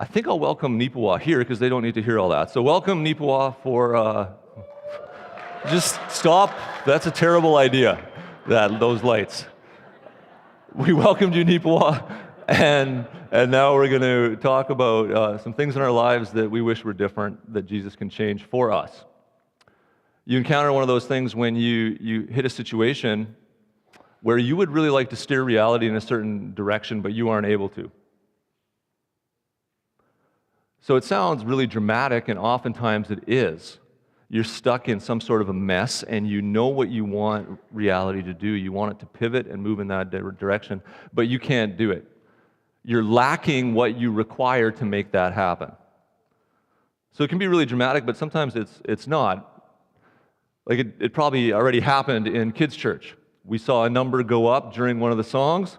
I think I'll welcome Nipawa here because they don't need to hear all that. So welcome Nipawa for, just stop. That's a terrible idea, those lights. We welcomed you, Nipawa, and now we're going to talk about some things in our lives that we wish were different, that Jesus can change for us. You encounter one of those things when you hit a situation where you would really like to steer reality in a certain direction, but you aren't able to. So it sounds really dramatic, and oftentimes it is. You're stuck in some sort of a mess, and you know what you want reality to do. You want it to pivot and move in that direction, but you can't do it. You're lacking what you require to make that happen. So it can be really dramatic, but sometimes it's not. Like it probably already happened in kids' church. We saw a number go up during one of the songs.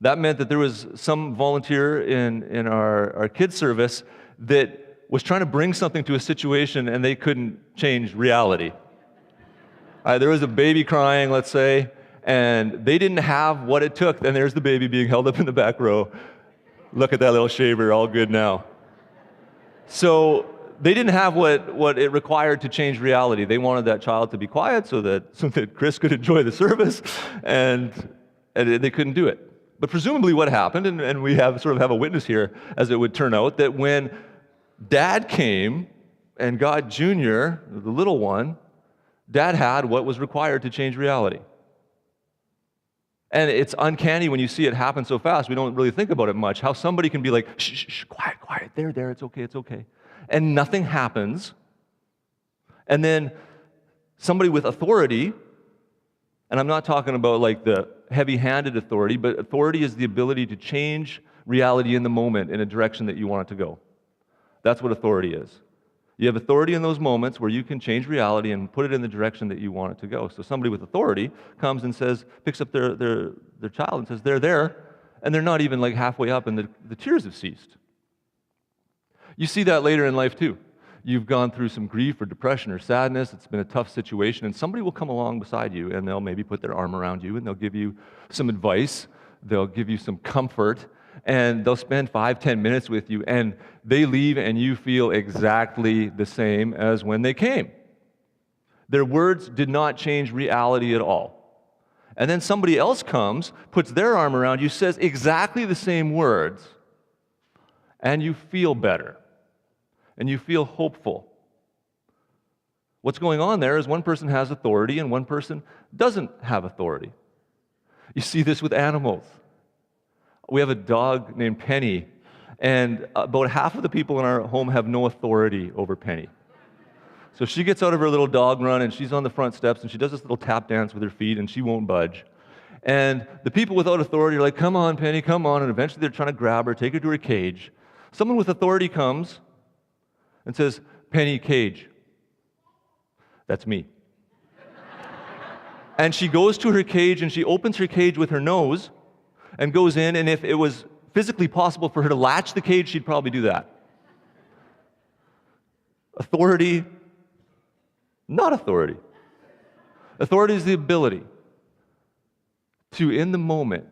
That meant that there was some volunteer in our kids' service that was trying to bring something to a situation and they couldn't change reality. There was a baby crying, let's say, and they didn't have what it took. And there's the baby being held up in the back row. Look at that little shaver, all good now. So they didn't have what it required to change reality. They wanted that child to be quiet so that Chris could enjoy the service, and they couldn't do it. But presumably what happened, and we have a witness here, as it would turn out, that when Dad came and got Junior, the little one, Dad had what was required to change reality. And it's uncanny when you see it happen so fast. We don't really think about it much, how somebody can be like, shh, shh, quiet, there, it's okay. And nothing happens. And then somebody with authority, and I'm not talking about like the heavy-handed authority, but authority is the ability to change reality in the moment in a direction that you want it to go. That's what authority is. You have authority in those moments where you can change reality and put it in the direction that you want it to go. So somebody with authority comes and picks up their child and says, they're there, and they're not even like halfway up, and the tears have ceased. You see that later in life too. You've gone through some grief or depression or sadness, it's been a tough situation, and somebody will come along beside you and they'll maybe put their arm around you and they'll give you some advice, they'll give you some comfort, and they'll spend 5-10 minutes with you, and they leave and you feel exactly the same as when they came. Their words did not change reality at all. And then somebody else comes, puts their arm around you, says exactly the same words, and you feel better. And you feel hopeful. What's going on there is one person has authority and one person doesn't have authority. You see this with animals. We have a dog named Penny, and about half of the people in our home have no authority over Penny. So she gets out of her little dog run and she's on the front steps and she does this little tap dance with her feet and she won't budge. And the people without authority are like, come on, Penny, come on. And eventually they're trying to grab her, take her to her cage. Someone with authority comes and says, Penny, cage. That's me. And she goes to her cage and she opens her cage with her nose and goes in, and if it was physically possible for her to latch the cage, she'd probably do that. Authority, not authority. Authority is the ability to, in the moment,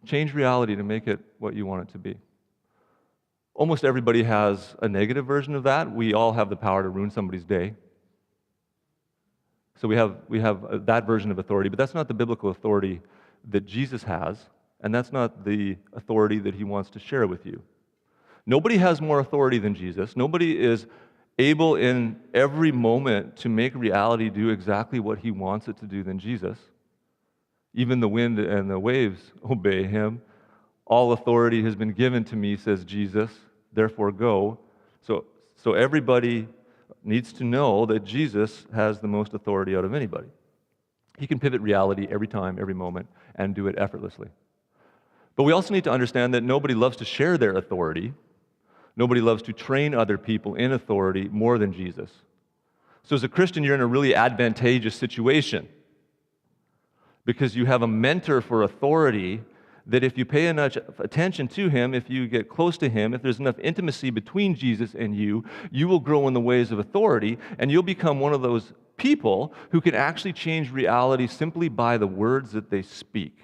change reality to make it what you want it to be. Almost everybody has a negative version of that. We all have the power to ruin somebody's day. So we have that version of authority, but that's not the biblical authority that Jesus has, and that's not the authority that he wants to share with you. Nobody has more authority than Jesus. Nobody is able in every moment to make reality do exactly what he wants it to do than Jesus. Even the wind and the waves obey him. All authority has been given to me, says Jesus, therefore go. So everybody needs to know that Jesus has the most authority out of anybody. He can pivot reality every time, every moment, and do it effortlessly. But we also need to understand that nobody loves to share their authority. Nobody loves to train other people in authority more than Jesus. So as a Christian, you're in a really advantageous situation because you have a mentor for authority that if you pay enough attention to him, if you get close to him, if there's enough intimacy between Jesus and you will grow in the ways of authority, and you'll become one of those people who can actually change reality simply by the words that they speak.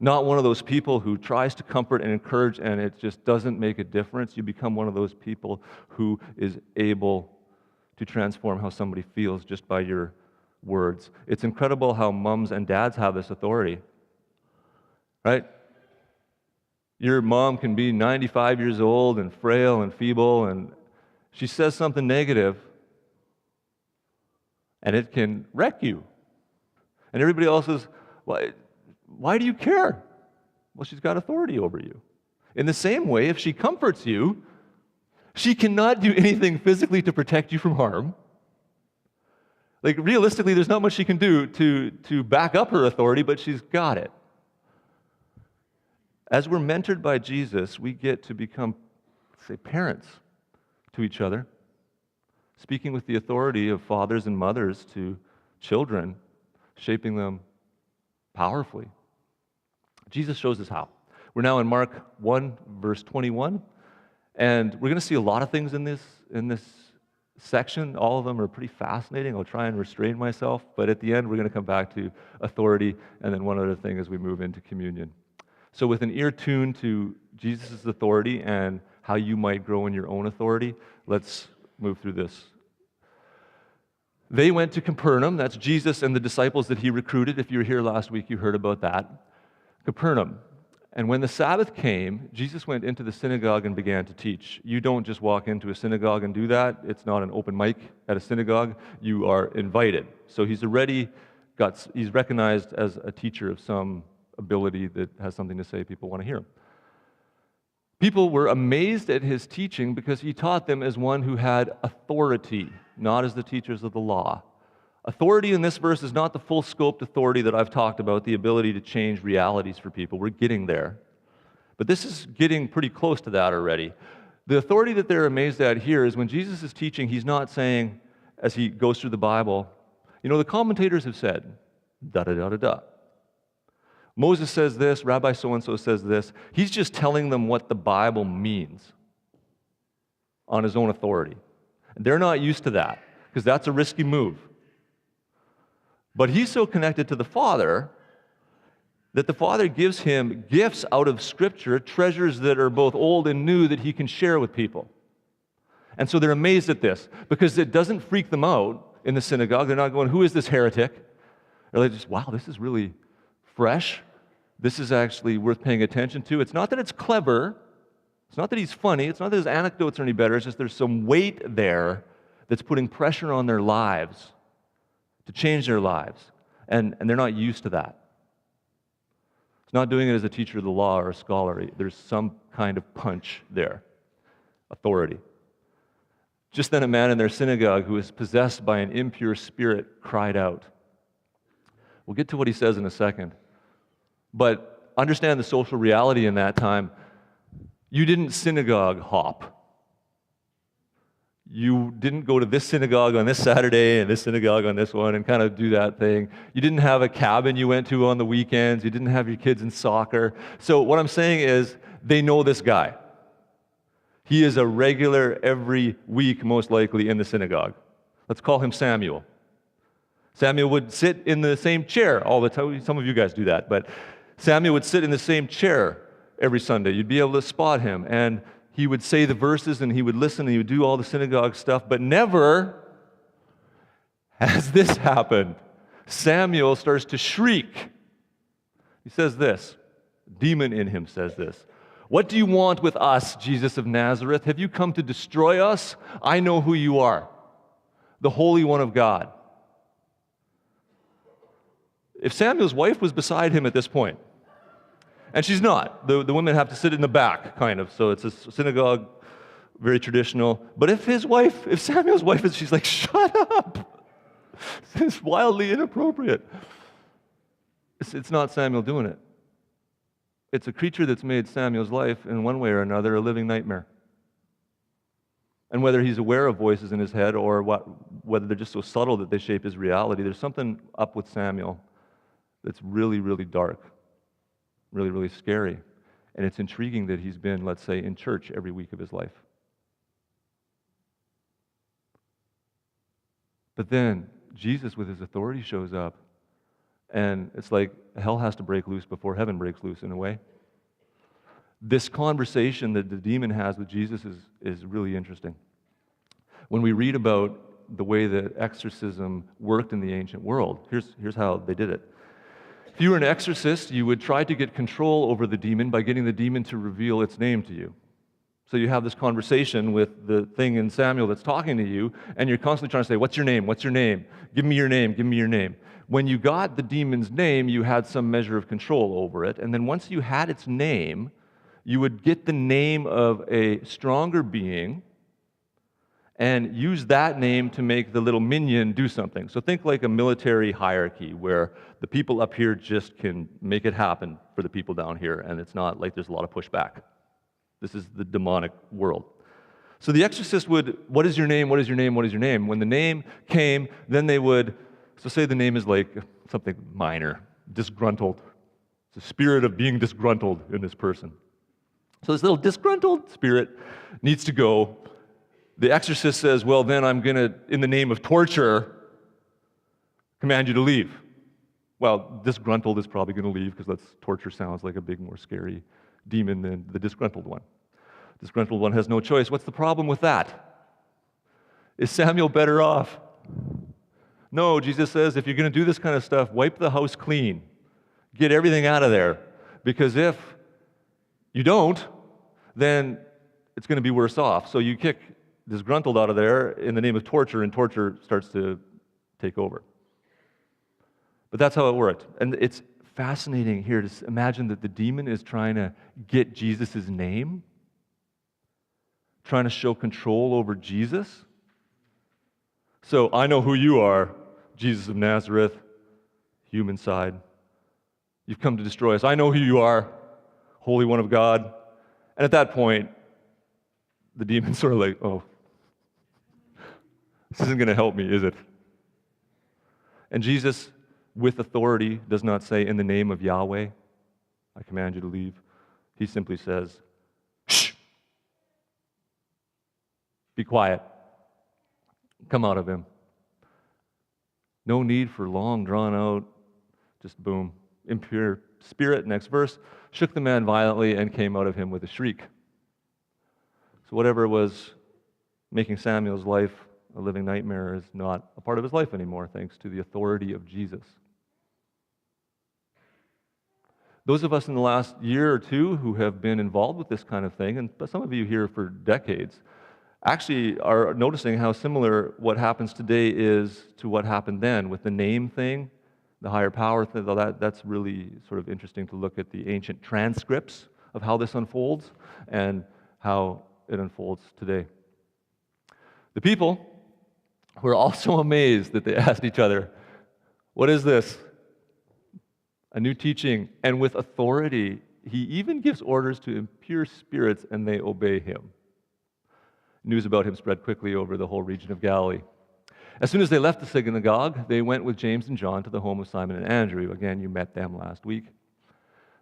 Not one of those people who tries to comfort and encourage and it just doesn't make a difference. You become one of those people who is able to transform how somebody feels just by your words. It's incredible how moms and dads have this authority, right? Your mom can be 95 years old and frail and feeble, and she says something negative, and it can wreck you. And everybody else is, why do you care? Well, she's got authority over you. In the same way, if she comforts you, she cannot do anything physically to protect you from harm. Like, realistically, there's not much she can do to back up her authority, but she's got it. As we're mentored by Jesus, we get to become, say, parents to each other, speaking with the authority of fathers and mothers to children, shaping them powerfully. Jesus shows us how. We're now in Mark 1, verse 21, and we're going to see a lot of things in this section. All of them are pretty fascinating. I'll try and restrain myself, but at the end, we're going to come back to authority, and then one other thing as we move into communion. So with an ear tuned to Jesus' authority and how you might grow in your own authority, let's move through this. They went to Capernaum. That's Jesus and the disciples that he recruited. If you were here last week, you heard about that. Capernaum. And when the Sabbath came, Jesus went into the synagogue and began to teach. You don't just walk into a synagogue and do that. It's not an open mic at a synagogue. You are invited. So he's recognized as a teacher of some ability that has something to say. People want to hear him. People were amazed at his teaching because he taught them as one who had authority, not as the teachers of the law. Authority in this verse is not the full-scoped authority that I've talked about, the ability to change realities for people. We're getting there. But this is getting pretty close to that already. The authority that they're amazed at here is when Jesus is teaching, he's not saying, as he goes through the Bible, the commentators have said, da-da-da-da-da. Moses says this, Rabbi so-and-so says this. He's just telling them what the Bible means on his own authority. And they're not used to that, because that's a risky move. But he's so connected to the Father that the Father gives him gifts out of Scripture, treasures that are both old and new that he can share with people. And so they're amazed at this, because it doesn't freak them out in the synagogue. They're not going, who is this heretic? They're like, wow, this is really fresh. This is actually worth paying attention to. It's not that it's clever. It's not that he's funny. It's not that his anecdotes are any better. It's just there's some weight there that's putting pressure on their lives to change their lives. And they're not used to that. It's not doing it as a teacher of the law or a scholar. There's some kind of punch there. Authority. Just then a man in their synagogue who was possessed by an impure spirit cried out. We'll get to what he says in a second. But understand the social reality in that time. You didn't synagogue hop. You didn't go to this synagogue on this Saturday and this synagogue on this one and kind of do that thing. You didn't have a cabin you went to on the weekends. You didn't have your kids in soccer. So what I'm saying is they know this guy. He is a regular every week, most likely, in the synagogue. Let's call him Samuel. Samuel would sit in the same chair all the time. Some of you guys do that, but Samuel would sit in the same chair every Sunday. You'd be able to spot him, and he would say the verses, and he would listen, and he would do all the synagogue stuff, but never has this happened. Samuel starts to shriek. He says this, demon in him says this, "What do you want with us, Jesus of Nazareth? Have you come to destroy us? I know who you are, the Holy One of God." If Samuel's wife was beside him at this point, and she's not. The women have to sit in the back, kind of. So it's a synagogue, very traditional. But if Samuel's wife she's like, shut up. This is wildly inappropriate. It's not Samuel doing it. It's a creature that's made Samuel's life, in one way or another, a living nightmare. And whether he's aware of voices in his head or whether they're just so subtle that they shape his reality, there's something up with Samuel that's really, really dark. Really, really scary. And it's intriguing that he's been, let's say, in church every week of his life. But then Jesus, with his authority, shows up And it's like hell has to break loose before heaven breaks loose in a way. This conversation that the demon has with Jesus is really interesting. When we read about the way that exorcism worked in the ancient world, here's how they did it. If you were an exorcist, you would try to get control over the demon by getting the demon to reveal its name to you. So you have this conversation with the thing in Samuel that's talking to you, and you're constantly trying to say, what's your name? What's your name? Give me your name. Give me your name. When you got the demon's name, you had some measure of control over it. And then once you had its name, you would get the name of a stronger being and use that name to make the little minion do something. So think like a military hierarchy where the people up here just can make it happen for the people down here, and it's not like there's a lot of pushback. This is the demonic world. So the exorcist would, what is your name, what is your name, what is your name? When the name came, then they would, so say the name is like something minor, disgruntled. It's the spirit of being disgruntled in this person. So this little disgruntled spirit needs to go. The exorcist says, well, then I'm going to, in the name of torture, command you to leave. Well, disgruntled is probably going to leave because torture sounds like a big, more scary demon than the disgruntled one. Disgruntled one has no choice. What's the problem with that? Is Samuel better off? No, Jesus says, if you're going to do this kind of stuff, wipe the house clean. Get everything out of there. Because if you don't, then it's going to be worse off. So you kick disgruntled out of there in the name of torture, and torture starts to take over. But that's how it worked. And it's fascinating here to imagine that the demon is trying to get Jesus' name, trying to show control over Jesus. So I know who you are, Jesus of Nazareth, human side. You've come to destroy us. I know who you are, Holy One of God. And at that point, the demon's sort of like, oh, this isn't going to help me, is it? And Jesus, with authority, does not say, in the name of Yahweh, I command you to leave. He simply says, shh, be quiet, come out of him. No need for long, drawn out, just boom. Impure spirit, next verse, shook the man violently and came out of him with a shriek. So whatever was making Samuel's life a living nightmare is not a part of his life anymore, thanks to the authority of Jesus. Those of us in the last year or two who have been involved with this kind of thing, and some of you here for decades, actually are noticing how similar what happens today is to what happened then with the name thing, the higher power thing. That's really sort of interesting to look at the ancient transcripts of how this unfolds and how it unfolds today. The people were also amazed that they asked each other, what is this? A new teaching, and with authority, he even gives orders to impure spirits, and they obey him. News about him spread quickly over the whole region of Galilee. As soon as they left the synagogue, they went with James and John to the home of Simon and Andrew. Again, you met them last week.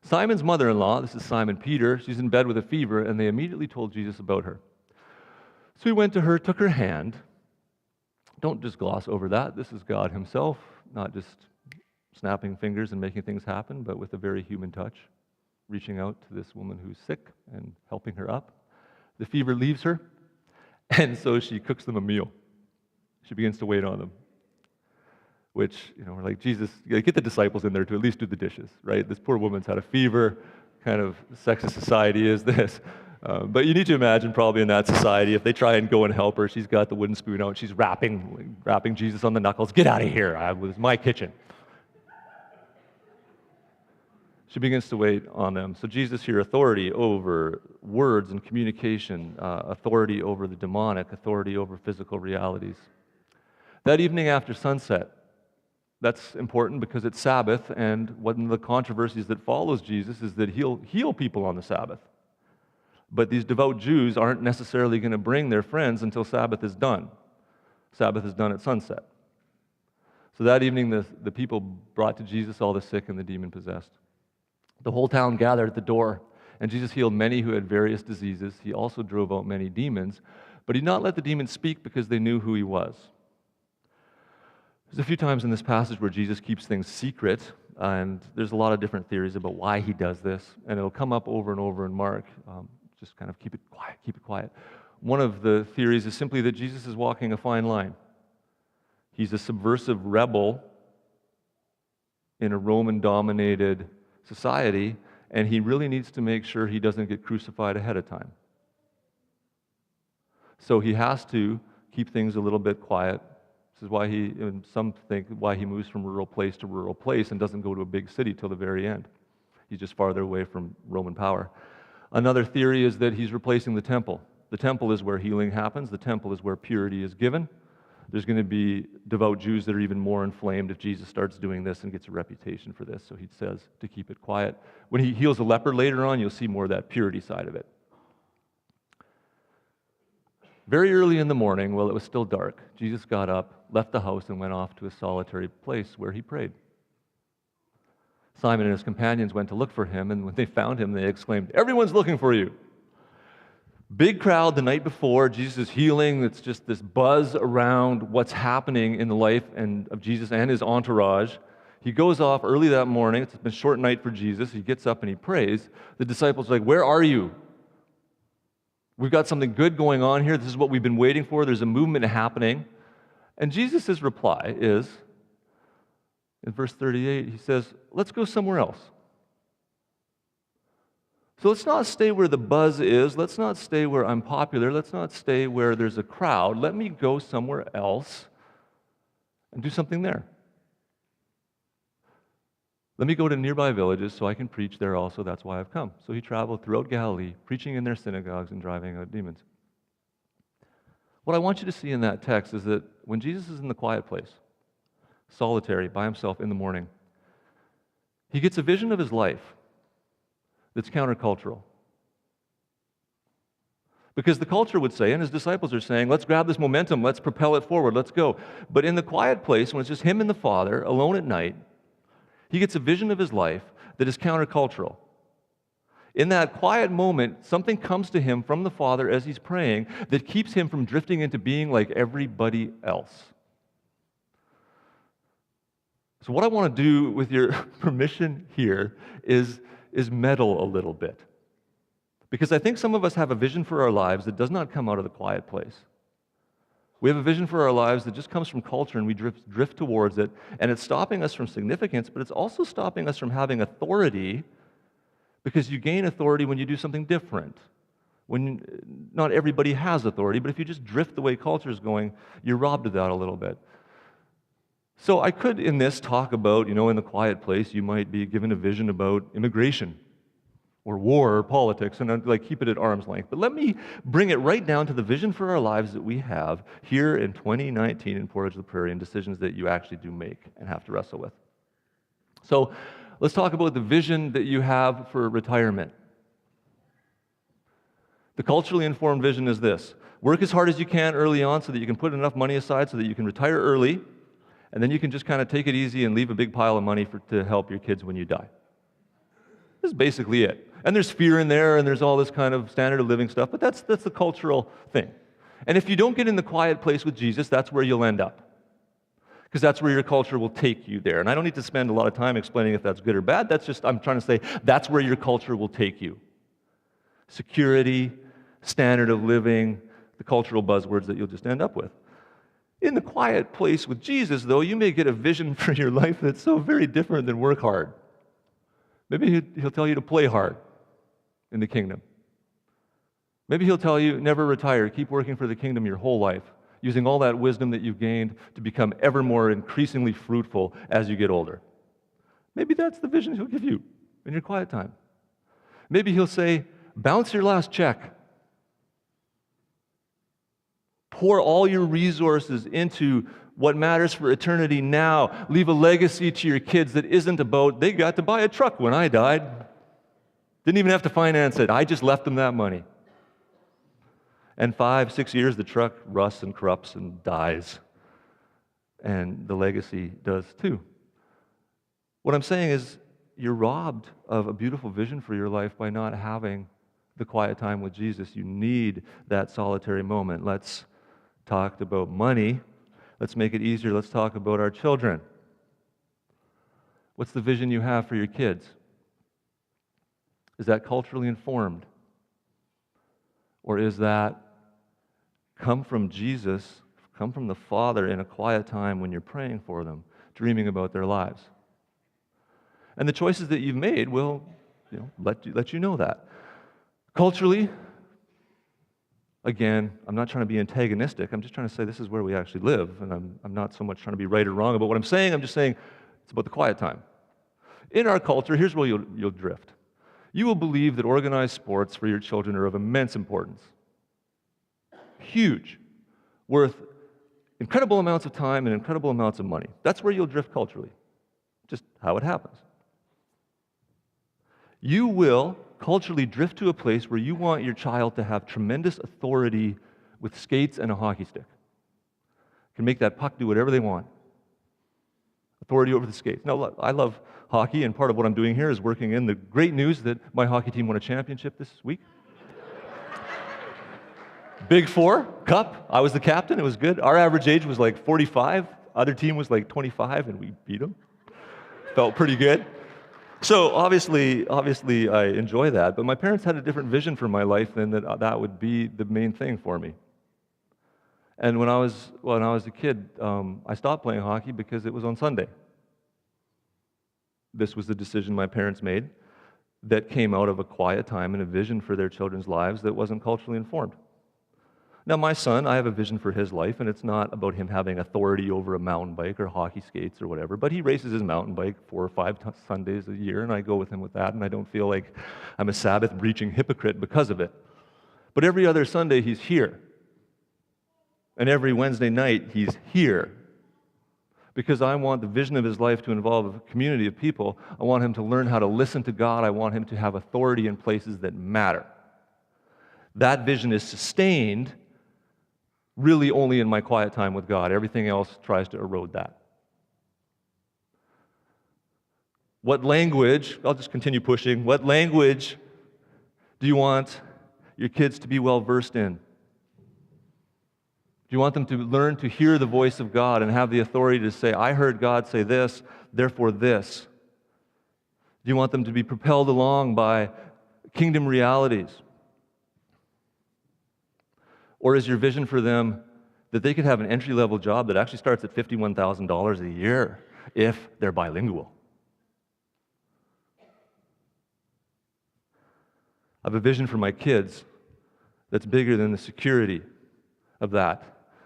Simon's mother-in-law, this is Simon Peter, she's in bed with a fever, and they immediately told Jesus about her. So he went to her, took her hand. Don't just gloss over that. This is God himself, not just snapping fingers and making things happen, but with a very human touch, reaching out to this woman who's sick and helping her up. The fever leaves her, and so she cooks them a meal. She begins to wait on them, which, we're like, Jesus, get the disciples in there to at least do the dishes, right? This poor woman's had a fever, kind of sexist society is this. But you need to imagine probably in that society, if they try and go and help her, she's got the wooden spoon out, she's rapping Jesus on the knuckles, get out of here, it was my kitchen. She begins to wait on them. So Jesus here, authority over words and communication, authority over the demonic, authority over physical realities. That evening after sunset, that's important because it's Sabbath, and one of the controversies that follows Jesus is that he'll heal people on the Sabbath. But these devout Jews aren't necessarily going to bring their friends until Sabbath is done. Sabbath is done at sunset. So that evening, the people brought to Jesus all the sick and the demon-possessed. The whole town gathered at the door, and Jesus healed many who had various diseases. He also drove out many demons, but he did not let the demons speak because they knew who he was. There's a few times in this passage where Jesus keeps things secret, And there's a lot of different theories about why he does this, and it'll come up over and over in Mark. Just kind of keep it quiet, keep it quiet. One of the theories is simply that Jesus is walking a fine line. He's a subversive rebel in a Roman-dominated society, and he really needs to make sure he doesn't get crucified ahead of time. So he has to keep things a little bit quiet. This is why and some think why he moves from rural place to rural place and doesn't go to a big city till the very end. He's just farther away from Roman power. Another theory is that he's replacing the temple. The temple is where healing happens. The temple is where purity is given. There's going to be devout Jews that are even more inflamed if Jesus starts doing this and gets a reputation for this, so he says to keep it quiet. When he heals a leper later on, you'll see more of that purity side of it. Very early in the morning, while it was still dark, Jesus got up, left the house, and went off to a solitary place where he prayed. Simon and his companions went to look for him, and when they found him, they exclaimed, "Everyone's looking for you." Big crowd the night before, Jesus is healing. It's just this buzz around what's happening in the life of Jesus and his entourage. He goes off early that morning. It's been a short night for Jesus. He gets up and he prays. The disciples are like, "Where are you? We've got something good going on here. This is what we've been waiting for. There's a movement happening." And Jesus' reply is, in verse 38, he says, "Let's go somewhere else." So let's not stay where the buzz is. Let's not stay where I'm popular. Let's not stay where there's a crowd. Let me go somewhere else and do something there. Let me go to nearby villages so I can preach there also. That's why I've come. So he traveled throughout Galilee, preaching in their synagogues and driving out demons. What I want you to see in that text is that when Jesus is in the quiet place, solitary, by himself in the morning, he gets a vision of his life that's countercultural. Because the culture would say, and his disciples are saying, let's grab this momentum, let's propel it forward, let's go. But in the quiet place, when it's just him and the Father, alone at night, he gets a vision of his life that is countercultural. In that quiet moment, something comes to him from the Father as he's praying that keeps him from drifting into being like everybody else. So what I want to do with your permission here is meddle a little bit. Because I think some of us have a vision for our lives that does not come out of the quiet place. We have a vision for our lives that just comes from culture, and we drift towards it, and it's stopping us from significance, but it's also stopping us from having authority, because you gain authority when you do something different. When not everybody has authority, but if you just drift the way culture is going, you're robbed of that a little bit. So I could, in this, talk about, in the quiet place, you might be given a vision about immigration or war or politics, and I'd keep it at arm's length. But let me bring it right down to the vision for our lives that we have here in 2019 in Portage la Prairie, and decisions that you actually do make and have to wrestle with. So let's talk about the vision that you have for retirement. The culturally informed vision is this: work as hard as you can early on so that you can put enough money aside so that you can retire early, and then you can just kind of take it easy and leave a big pile of money to help your kids when you die. This is basically it. And there's fear in there, and there's all this kind of standard of living stuff, but that's the cultural thing. And if you don't get in the quiet place with Jesus, that's where you'll end up. Because that's where your culture will take you there. And I don't need to spend a lot of time explaining if that's good or bad. I'm trying to say, that's where your culture will take you. Security, standard of living, the cultural buzzwords that you'll just end up with. In the quiet place with Jesus, though, you may get a vision for your life that's so very different than work hard. Maybe he'll tell you to play hard in the kingdom. Maybe he'll tell you, never retire, keep working for the kingdom your whole life, using all that wisdom that you've gained to become ever more increasingly fruitful as you get older. Maybe that's the vision he'll give you in your quiet time. Maybe he'll say, bounce your last check. Pour all your resources into what matters for eternity now. Leave a legacy to your kids that isn't about, they got to buy a truck when I died. Didn't even have to finance it. I just left them that money. And 5-6 years, the truck rusts and corrupts and dies. And the legacy does too. What I'm saying is, you're robbed of a beautiful vision for your life by not having the quiet time with Jesus. You need that solitary moment. Let's talk about money. Let's make it easier. Let's talk about our children. What's the vision you have for your kids? Is that culturally informed? Or is that come from Jesus, come from the Father in a quiet time when you're praying for them, dreaming about their lives? And the choices that you've made will let you know that. Culturally, again, I'm not trying to be antagonistic. I'm just trying to say this is where we actually live. And I'm not so much trying to be right or wrong about what I'm saying. I'm just saying it's about the quiet time. In our culture, here's where you'll drift. You will believe that organized sports for your children are of immense importance. Huge. Worth incredible amounts of time and incredible amounts of money. That's where you'll drift culturally. Just how it happens. You will culturally drift to a place where you want your child to have tremendous authority with skates and a hockey stick. Can make that puck do whatever they want. Authority over the skates. Now, look, I love hockey, and part of what I'm doing here is working in the great news that my hockey team won a championship this week. Big Four, Cup. I was the captain. It was good. Our average age was like 45. Other team was like 25, and we beat them. Felt pretty good. So obviously, I enjoy that. But my parents had a different vision for my life than that would be the main thing for me. And when I was a kid, I stopped playing hockey because it was on Sunday. This was the decision my parents made that came out of a quiet time and a vision for their children's lives that wasn't culturally informed. Now, my son, I have a vision for his life, and it's not about him having authority over a mountain bike or hockey skates or whatever, but he races his mountain bike 4 or 5 Sundays a year, and I go with him with that, and I don't feel like I'm a Sabbath-breaching hypocrite because of it. But every other Sunday, he's here. And every Wednesday night, he's here. Because I want the vision of his life to involve a community of people. I want him to learn how to listen to God. I want him to have authority in places that matter. That vision is sustained really only in my quiet time with God. Everything else tries to erode that. What language, I'll just continue pushing, what language do you want your kids to be well versed in? Do you want them to learn to hear the voice of God and have the authority to say, I heard God say this, therefore this? Do you want them to be propelled along by kingdom realities? Or is your vision for them that they could have an entry-level job that actually starts at $51,000 a year if they're bilingual? I have a vision for my kids that's bigger than the security of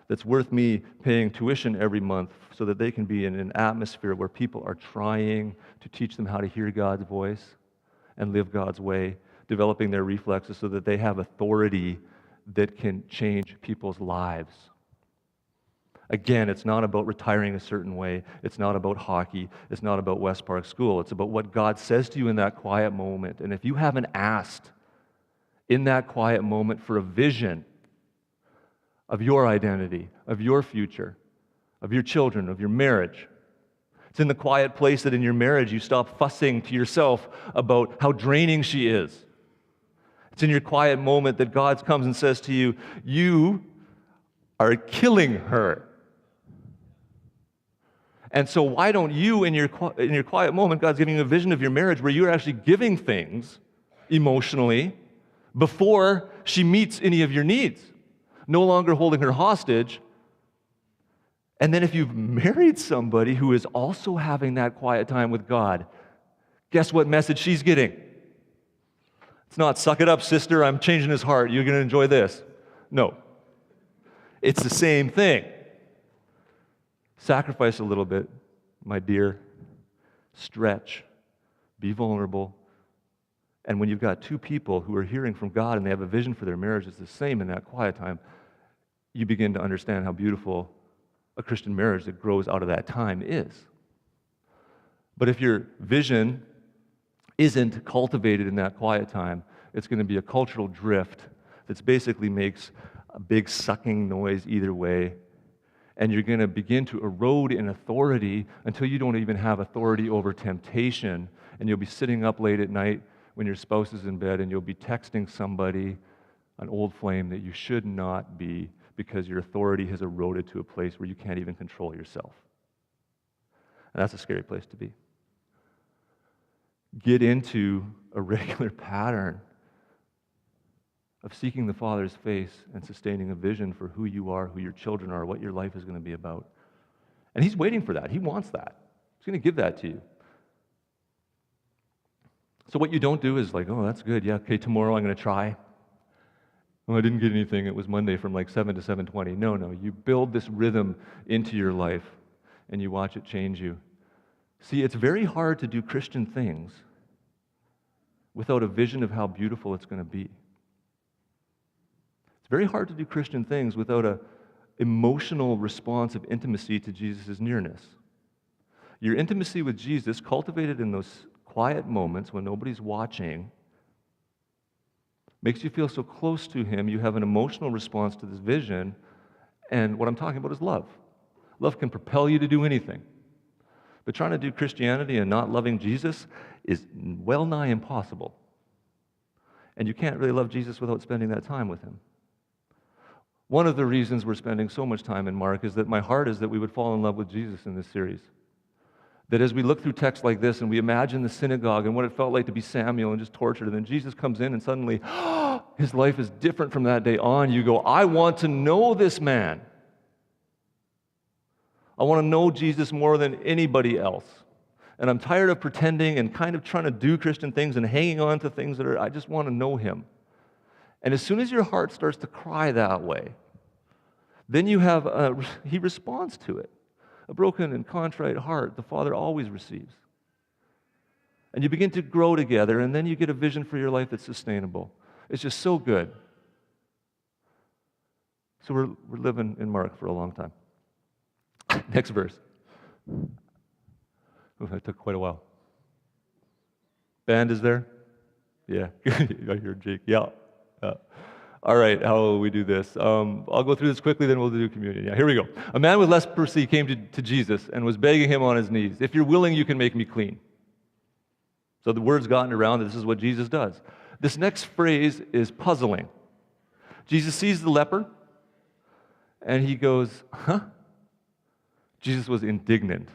that's worth me paying tuition every month so that they can be in an atmosphere where people are trying to teach them how to hear God's voice and live God's way, developing their reflexes so that they have authority that can change people's lives. Again, it's not about retiring a certain way. It's not about hockey. It's not about West Park School. It's about what God says to you in that quiet moment. And if you haven't asked in that quiet moment for a vision of your identity, of your future, of your children, of your marriage, it's in the quiet place that in your marriage you stop fussing to yourself about how draining she is. It's in your quiet moment that God comes and says to you, you are killing her. And so why don't you, in your quiet moment, God's giving you a vision of your marriage where you're actually giving things emotionally before she meets any of your needs, no longer holding her hostage. And then if you've married somebody who is also having that quiet time with God, guess what message she's getting? It's not, suck it up, sister, I'm changing his heart, you're going to enjoy this. No. It's the same thing. Sacrifice a little bit, my dear. Stretch. Be vulnerable. And when you've got two people who are hearing from God and they have a vision for their marriage, it's the same in that quiet time, you begin to understand how beautiful a Christian marriage that grows out of that time is. But if your vision isn't cultivated in that quiet time, it's going to be a cultural drift that basically makes a big sucking noise either way, and you're going to begin to erode in authority until you don't even have authority over temptation, and you'll be sitting up late at night when your spouse is in bed, and you'll be texting somebody, an old flame, that you should not be because your authority has eroded to a place where you can't even control yourself. And that's a scary place to be. get into a regular pattern of seeking the Father's face and sustaining a vision for who you are, who your children are, what your life is going to be about. And He's waiting for that. He wants that. He's going to give that to you. So what you don't do is like, oh, that's good. Yeah, okay, tomorrow I'm going to try. Oh, I didn't get anything. It was Monday from like 7 to 7:20. No. You build this rhythm into your life, and you watch it change you. See, it's very hard to do Christian things without a vision of how beautiful it's going to be. It's very hard to do Christian things without an emotional response of intimacy to Jesus' nearness. Your intimacy with Jesus, cultivated in those quiet moments when nobody's watching, makes you feel so close to Him. You have an emotional response to this vision, and what I'm talking about is love. Love can propel you to do anything. But trying to do Christianity and not loving Jesus is well nigh impossible. And you can't really love Jesus without spending that time with Him. One of the reasons we're spending so much time in Mark is that my heart is that we would fall in love with Jesus in this series. That as we look through texts like this and we imagine the synagogue and what it felt like to be Samuel and just tortured, and then Jesus comes in and suddenly his life is different from that day on, you go, I want to know this man. I want to know Jesus more than anybody else. And I'm tired of pretending and kind of trying to do Christian things and hanging on to things that I just want to know Him. And as soon as your heart starts to cry that way, then you have, He responds to it. A broken and contrite heart, the Father always receives. And you begin to grow together, and then you get a vision for your life that's sustainable. It's just so good. So we're living in Mark for a long time. Next verse. Ooh, that took quite a while. Band is there? Yeah. I hear Jake. Yeah. All right, how will we do this? I'll go through this quickly, then we'll do communion. Yeah, here we go. A man with leprosy came to Jesus and was begging Him on his knees, if you're willing, you can make me clean. So the word's gotten around that this is what Jesus does. This next phrase is puzzling. Jesus sees the leper, and He goes, huh? Jesus was indignant.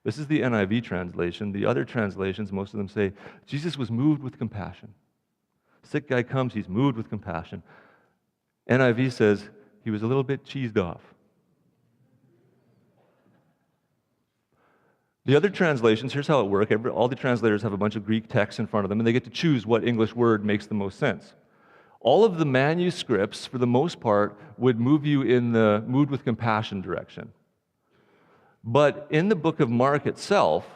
This is the NIV translation. The other translations, most of them say, Jesus was moved with compassion. Sick guy comes, He's moved with compassion. NIV says He was a little bit cheesed off. The other translations, here's how it works. All the translators have a bunch of Greek texts in front of them, and they get to choose what English word makes the most sense. All of the manuscripts, for the most part, would move you in the moved with compassion direction. But in the book of Mark itself,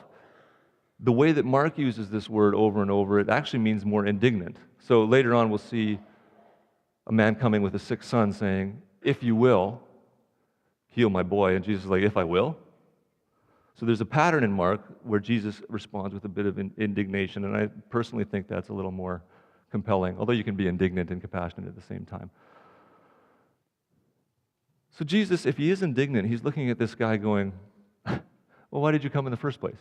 the way that Mark uses this word over and over, it actually means more indignant. So later on, we'll see a man coming with a sick son saying, if you will, heal my boy. And Jesus is like, if I will? So there's a pattern in Mark where Jesus responds with a bit of indignation, and I personally think that's a little more compelling, although you can be indignant and compassionate at the same time. So Jesus, if He is indignant, He's looking at this guy going, well, why did you come in the first place?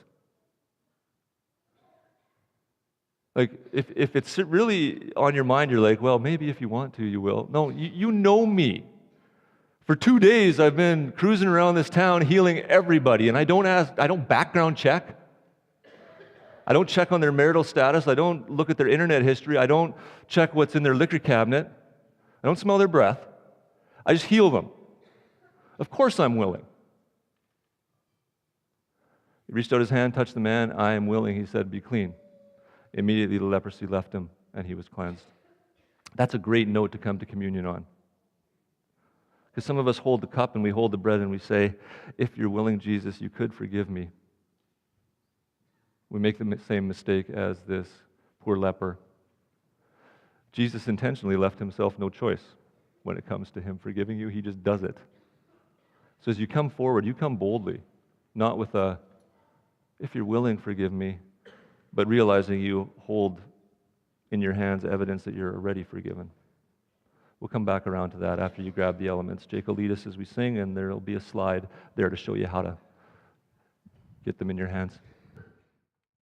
Like, if it's really on your mind, you're like, well, maybe if you want to, you will. No, you know me. For 2 days, I've been cruising around this town healing everybody, and I don't background check. I don't check on their marital status. I don't look at their internet history. I don't check what's in their liquor cabinet. I don't smell their breath. I just heal them. Of course I'm willing. He reached out His hand, touched the man. I am willing, He said, be clean. Immediately the leprosy left him, and he was cleansed. That's a great note to come to communion on. Because some of us hold the cup and we hold the bread and we say, if you're willing, Jesus, you could forgive me. We make the same mistake as this poor leper. Jesus intentionally left Himself no choice when it comes to Him forgiving you. He just does it. So as you come forward, you come boldly, not with a, if you're willing, forgive me, but realizing you hold in your hands evidence that you're already forgiven. We'll come back around to that after you grab the elements. Jake will lead us as we sing, and there will be a slide there to show you how to get them in your hands.